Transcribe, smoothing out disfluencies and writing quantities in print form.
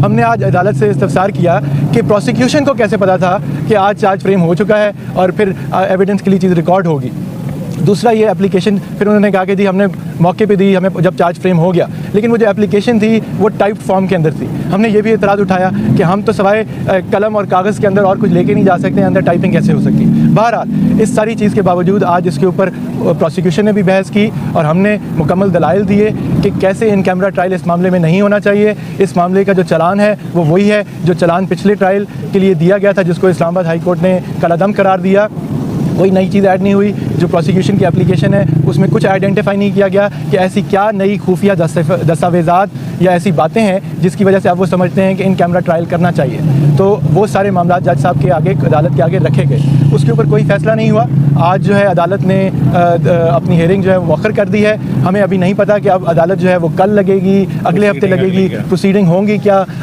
हमने आज अदालत से इस्तफसार किया कि प्रोसिक्यूशन को कैसे पता था कि आज चार्ज फ्रेम हो चुका है और फिर एविडेंस के लिए चीज़ रिकॉर्ड होगी। दूसरा ये एप्लीकेशन फिर उन्होंने कहा कि जी हमने मौके पे दी, हमें जब चार्ज फ्रेम हो गया, लेकिन वो जो एप्लीकेशन थी वो टाइप्ड फॉर्म के अंदर थी। हमने ये भी एतराज़ उठाया कि हम तो सवाए कलम और कागज़ के अंदर और कुछ लेके नहीं जा सकते, अंदर टाइपिंग कैसे हो सकती। बहरहाल इस सारी चीज़ के बावजूद आज इसके ऊपर प्रोसिक्यूशन ने भी बहस की और हमने मुकम्मल दलाइल दिए कि कैसे इन कैमरा ट्रायल इस मामले में नहीं होना चाहिए। इस मामले का जो चलान है वो वही है जो चलान पिछले ट्रायल के लिए दिया गया था, जिसको इस्लामाबाद हाई कोर्ट ने कलादम करार दिया। कोई नई चीज़ ऐड नहीं हुई। जो प्रोसिक्यूशन की एप्लीकेशन है उसमें कुछ आइडेंटिफाई नहीं किया गया कि ऐसी क्या नई खुफिया दस्तावेज़ात या ऐसी बातें हैं जिसकी वजह से आप वो समझते हैं कि इन कैमरा ट्रायल करना चाहिए। तो वो सारे मामला जज साहब के आगे, अदालत के आगे रखे गए, उसके ऊपर कोई फ़ैसला नहीं हुआ। आज जो है अदालत ने अपनी हेयरिंग जो है मुअख्खर कर दी है। हमें अभी नहीं पता कि अब अदालत जो है वो कल लगेगी, अगले हफ्ते लगेगी, प्रोसीडिंग होंगी क्या।